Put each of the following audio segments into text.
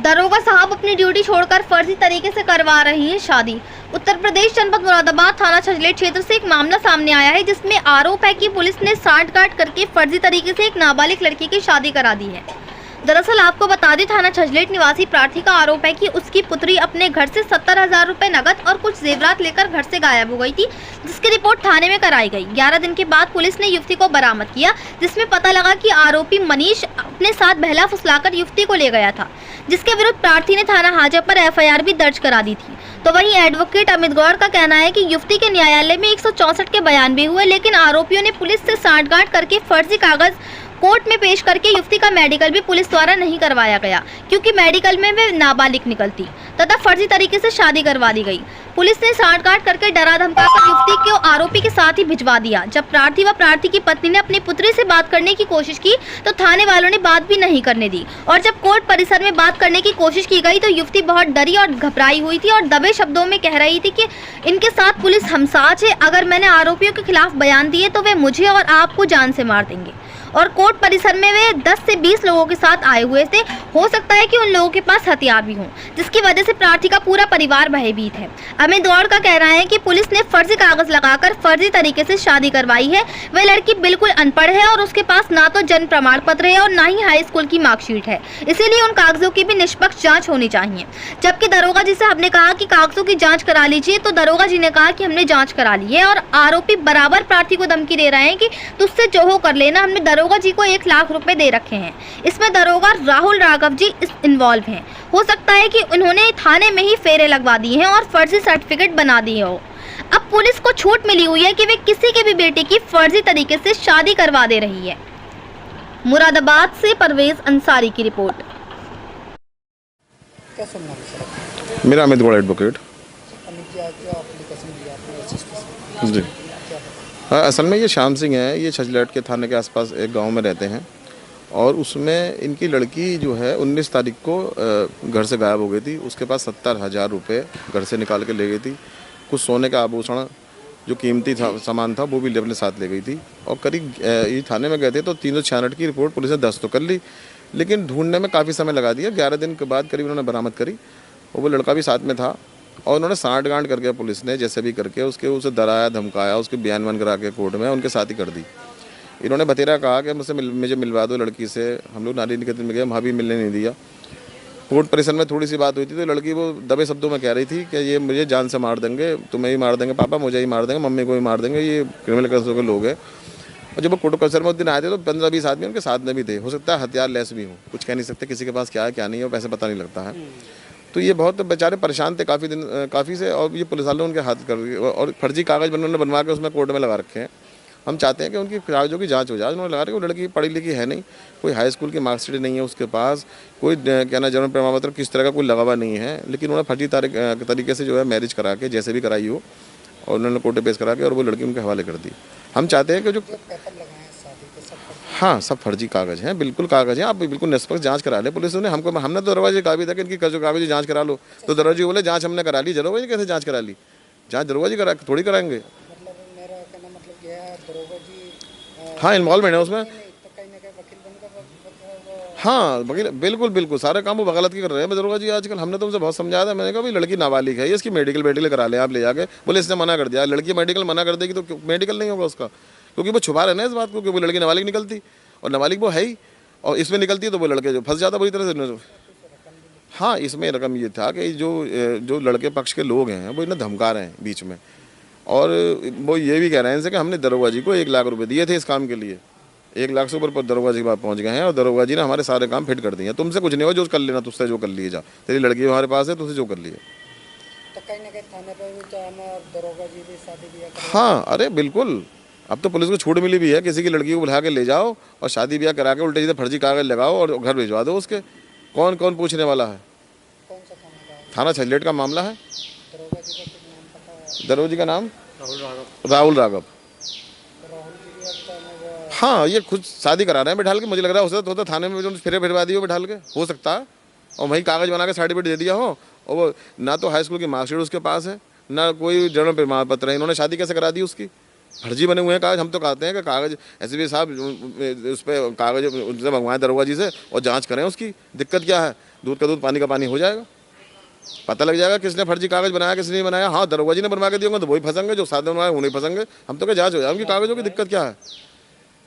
दरोगा साहब अपनी ड्यूटी छोड़कर फर्जी तरीके से करवा रही है शादी। उत्तर प्रदेश जनपद मुरादाबाद थाना छजलेट क्षेत्र से एक मामला सामने आया है, जिसमें आरोप है कि पुलिस ने सांठगांठ करके फर्जी तरीके से एक नाबालिग लड़की की शादी करा दी है। दरअसल आपको बता दें, थाना छजलेट निवासी प्रार्थी का आरोप है कि उसकी पुत्री अपने घर से 70,000 रुपए नकद और कुछ जेवरात लेकर घर से गायब हो गई थी, जिसकी रिपोर्ट थाने में कराई गई। 11 दिन के बाद पुलिस ने युवती को बरामद किया, जिसमें पता लगा कि आरोपी मनीष अपने साथ बहला फुसलाकर युवती को ले गया था, जिसके विरुद्ध प्रार्थी ने थाना हाजा पर FIR भी दर्ज करा दी थी। तो वहीं एडवोकेट अमित गौड़ का कहना है कि युवती के न्यायालय में 164 के बयान भी हुए, लेकिन आरोपियों ने पुलिस से सांठगांठ करके फर्जी कागज कोर्ट में पेश करके युवती का मेडिकल भी पुलिस द्वारा नहीं करवाया गया, क्योंकि मेडिकल में वे नाबालिग निकलती तथा फर्जी तरीके से शादी करवा दी गई। पुलिस ने सांठगांठ करके डरा धमकाकर युवती को आरोपी के साथ ही भिजवा दिया। जब प्रार्थी व प्रार्थी की पत्नी ने अपनी पुत्री से बात करने की कोशिश की तो थाने वालों ने बात भी नहीं करने दी, और जब कोर्ट परिसर में बात करने की कोशिश की गई तो युवती बहुत डरी और घबराई हुई थी और दबे शब्दों में कह रही थी कि इनके साथ पुलिस हमसाज है, अगर मैंने आरोपियों के खिलाफ बयान दिए तो वे मुझे और आपको जान से मार देंगे। और कोर्ट परिसर में वे 10 से 20 लोगों के साथ आए हुए थे। हो सकता है कि उन लोगों के पास हथियार भी हों, जिसकी वजह से प्रार्थी का पूरा परिवार भयभीत है। अमित गौड़ का कहना है कि पुलिस ने फर्जी कागज लगाकर फर्जी तरीके से शादी करवाई है। वह लड़की बिल्कुल अनपढ़ है और उसके पास ना तो जन्म प्रमाण पत्र है और ना ही हाई स्कूल की मार्कशीट है, इसीलिए उन कागजों की भी निष्पक्ष जाँच होनी चाहिए। जबकि दरोगा जी से हमने कहा कि कागजों की जाँच करा लीजिए, तो दरोगा जी ने कहा कि हमने जाँच करा ली है, और आरोपी बराबर प्रार्थी को धमकी दे रहे हैं कि तुझसे जो हो कर लेना। हमने दरोगा जी को 1 लाख रुपए दे रखे हैं। इसमें दरोगा राहुल राघव जी इन्वॉल्व हैं। हो सकता है कि उन्होंने थाने में ही फेरे लगवा दिए हैं और फर्जी सर्टिफिकेट बना दिए हो। अब पुलिस को छूट मिली हुई है कि वे किसी के भी बेटे की फर्जी तरीके से शादी करवा दे रही है। मुरादाबाद से परवेज अंसारी की रिपोर्ट। मेरा अमित गौड़ एडवोकेट जी। हाँ, असल में ये श्याम सिंह है, ये छजलेट के थाने के आसपास एक गांव में रहते हैं, और उसमें इनकी लड़की जो है 19 तारीख को घर से गायब हो गई थी। उसके पास 70,000 रुपये घर से निकाल के ले गई थी। कुछ सोने का आभूषण जो कीमती सामान था वो भी अपने साथ ले गई थी। और करीब ये थाने में गए थे तो 366 की रिपोर्ट पुलिस ने दर्ज तो कर ली, लेकिन ढूंढने में काफ़ी समय लगा दिया। 11 दिन के बाद करीब उन्होंने बरामद करी, और वो लड़का भी साथ में था, और उन्होंने सांठगांठ करके पुलिस ने जैसे भी करके उसे डराया धमकाया, उसके बयान करा के कोर्ट में उनके साथ ही कर दी। इन्होंने बतेरा कहा कि मुझे मिलवा दो लड़की से। हम लोग नारी निकेतन में गए, वहाँ भी मिलने नहीं दिया। कोर्ट परिसर में थोड़ी सी बात हुई थी तो लड़की वो दबे शब्दों में कह रही थी कि ये मुझे जान से मार देंगे, तुम्हें ही मार देंगे पापा, मुझे ही मार देंगे, मम्मी को ही मार देंगे, ये क्रिमिनल केसों के लोग हैं। और जब वो कोर्ट परिसर में उस दिन आए थे तो 15-20 आदमी उनके साथ में भी थे। हो सकता है हथियार लेस भी हो, कुछ कह नहीं सकते किसी के पास क्या है क्या नहीं है, वैसे पता नहीं लगता है। तो ये बहुत बेचारे परेशान थे काफ़ी से, और ये पुलिस वालों ने उनके हाथ कर, और फर्जी कागज उन्होंने बनवा के उसमें कोर्ट में लगा रखे हैं। हम चाहते हैं कि उनकी कागजों की जांच हो जाए। उन्होंने लगा रहे, वो लड़की पढ़ी लिखी है नहीं, कोई हाई स्कूल की मार्कशीट नहीं है उसके पास, कोई क्या ना जन्म प्रमाण पत्र किस तरह का कोई लगा हुआ नहीं है, लेकिन उन्होंने फर्जी तरीके से जो है मैरिज करा के जैसे भी कराई हो, और उन्होंने कोर्ट पेश करा के और वो लड़की उनके हवाले कर दी। हम चाहते हैं कि जो हाँ, सब फर्जी कागज हैं, बिल्कुल कागज हैं। आप बिल्कुल निष्पक्ष जांच करा ले पुलिस ने। हमने तो दरवाजे कहा भी था कि इनकी कागज जांच करा लो, तो दरवाजे बोले जांच हमने करा ली। दरोगा जी कैसे जांच करा ली? जांच दरोगा जी थोड़ी कराएंगे। हाँ, इन्वॉल्वमेंट है उसमें। हाँ, वकील बिल्कुल सारे काम वो वकालत की कर रहे हैं दरोगा जी आजकल। हमने तो उनसे बहुत समझाया था, मैंने कहा भाई लड़की नाबालिग है, इसकी मेडिकल करा ले आप ले जाके। बोले इसने मना कर दिया। लड़की मेडिकल मना कर देगी तो मेडिकल नहीं होगा उसका, क्योंकि वो छुपा रहे ना इस बात को कि वो लड़की नाबालिग निकलती, और नाबालिग वो है ही, और इसमें निकलती है तो वो लड़के जो फंस जाता बुरी तरह से। हाँ, इसमें रकम ये था कि जो लड़के पक्ष के लोग हैं वो इन्हें धमका रहे हैं बीच में, और वो ये भी कह रहे हैं इनसे कि हमने दरोगा जी को 1 लाख रुपए दिए थे इस काम के लिए। 1 लाख से ऊपर दरोगा जी के पास पहुँच गए हैं, और दरोगा जी ने हमारे सारे काम फिट कर दिए हैं। तुमसे कुछ नहीं हो, जो कर लेना तुझसे जो कर लिए जा, तेरी लड़की हमारे पास है, तुझसे जो कर लिए। तो कहीं ना कहीं थाने पर भी दरोगा जी भी शादी ब्याह। हाँ, अरे बिल्कुल, अब तो पुलिस को छूट मिली भी है, किसी की लड़की को बुला के ले जाओ और शादी ब्याह करा के उल्टे सीधे फर्जी कागज लगाओ और घर भिजवा दो उसके। कौन कौन पूछने वाला है? कौन सा थाना का? थाना छजलेट का मामला है। दरोगा जी का कुछ नाम पता है? दरोगा जी का नाम राहुल राघव। हाँ, ये खुद शादी करा रहे हैं बैठाल के। मुझे लग रहा है होता थाने में जो फिरे फिरवा दिए बैठाल के, हो सकता है, और वहीं कागज बना के सर्टिफिकेट दे दिया हो, और वो ना तो हाई स्कूल की मार्कशीट उसके पास है, ना कोई जन्म प्रमाण पत्र है। इन्होंने शादी कैसे करा दी उसकी? फर्जी बने हुए हैं कागज। हम तो कहते हैं कि कागज SSP साहब उस पर कागज उनसे मंगवाएं दरोगा जी से, और जांच करें उसकी दिक्कत क्या है। दूध का दूध पानी का पानी हो जाएगा। पता लग जाएगा किसने फर्जी कागज बनाया किसने नहीं बनाया। हाँ, दरोगा जी ने बनवा के दिए तो वही फंसेंगे, जो साधन बनवाए वो नहीं फंसेंगे। हम तो क्या जांच हो जाए उनकी कागजों की, दिक्कत क्या है।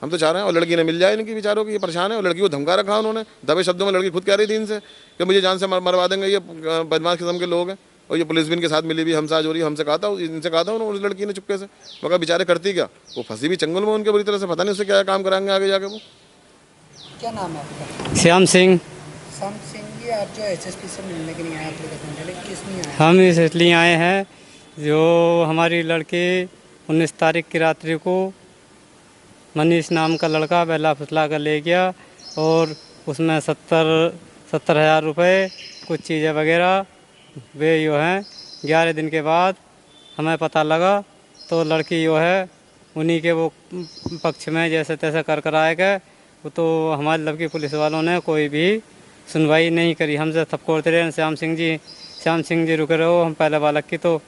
हम तो चाह रहे हैं और लड़की ने मिल जाए इनकी, बेचारों की ये परेशान है। और लड़की को धमका रखा उन्होंने दबे शब्दों में। लड़की खुद कह रही थी इनसे कि मुझे जान से मरवा देंगे, ये बदमाश किस्म के लोग हैं। और ये पुलिस भी इनके साथ मिली भी हमसे आज हो रही है। हमसे कहा था, इनसे कहा था उन्होंने, उस लड़की ने चुपके से। मगर बेचारे करती क्या, वो फंसी भी चंगुल में उनके बुरी तरह से। पता नहीं उससे क्या काम कराएंगे आगे जाके वो। क्या नाम है आपका? श्याम सिंह। श्याम सिंह जी, आप जो एसएसपी से मिलने के लिए आए एप्लीकेशन के लिए, किस लिए आए? हम इसलिए आए हैं, जो हमारी लड़की 19 तारीख की रात्रि को मनीष नाम का लड़का बहला फुसला कर ले गया और उसमें 70,000 रुपये कुछ चीज़ें वगैरह वे जो हैं 11 दिन के बाद हमें पता लगा तो लड़की जो है उन्हीं के वो पक्ष में जैसे तैसे कर आए गए। वो तो हमारी लड़की पुलिस वालों ने कोई भी सुनवाई नहीं करी, हमसे थपकोड़ते रहे। श्याम सिंह जी रुके रहो, हम पहले बालक की तो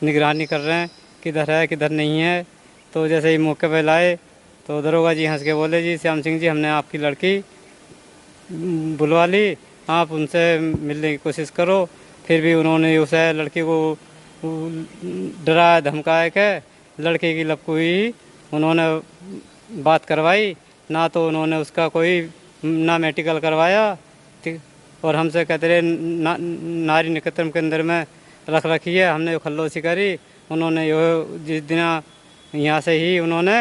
निगरानी कर रहे हैं किधर है किधर नहीं है। तो जैसे ही मौके पर लाए तो दरोगा जी हंस के बोले, जी श्याम सिंह जी हमने आपकी लड़की बुलवा ली, आप उनसे मिलने की कोशिश करो। फिर भी उन्होंने उसे लड़की को डराया धमकाया के लड़के की लपकुई उन्होंने बात करवाई। ना तो उन्होंने उसका कोई ना मेडिकल करवाया और हमसे कहते रहे नारी निकेतन केंद्र में रख रखी है। हमने जो खल्लोसी करी, उन्होंने यो जिस दिन यहाँ से ही उन्होंने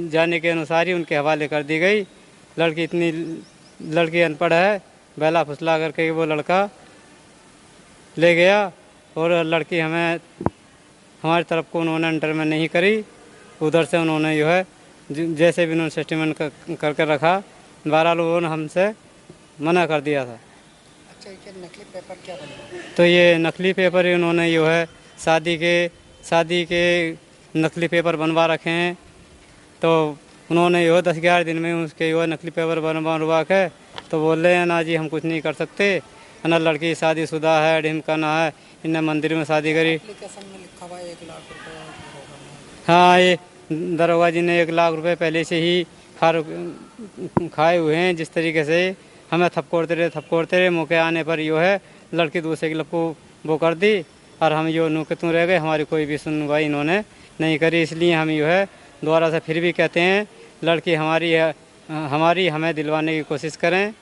जाने के अनुसार ही उनके हवाले कर दी गई। लड़की अनपढ़ है, बहला फुसला करके वो लड़का ले गया और लड़की हमारी तरफ को उन्होंने अंडर में नहीं करी। उधर से उन्होंने जो है जैसे भी उन्होंने सेटलमेंट करके रखा, 12 लोगों ने हमसे मना कर दिया था। अच्छा, ये नकली पेपर क्या बना? तो ये नकली पेपर ही उन्होंने जो है शादी के नकली पेपर बनवा रखे हैं। तो उन्होंने जो 10-11 दिन में उसके जो है नकली पेपर बनवा के तो बोल रहे हैं ना जी हम कुछ नहीं कर सकते, ना लड़की शादीशुदा है, ढिमकाना है, इन्हें मंदिर में शादी करी। एप्लीकेशन में लिखा हुआ है 1 लाख रुपये। हाँ, ये दरोगा जी ने 1 लाख रुपए पहले से ही खाए हुए हैं। जिस तरीके से हमें थपकोड़ते रहे, मौके आने पर यो है लड़की दूसरे की लपको वो कर दी और हम यो नूकतू रह गए। हमारी कोई भी सुनवाई इन्होंने नहीं करी। इसलिए हम यो है दोबारा से फिर भी कहते हैं लड़की हमारी हमें दिलवाने की कोशिश करें।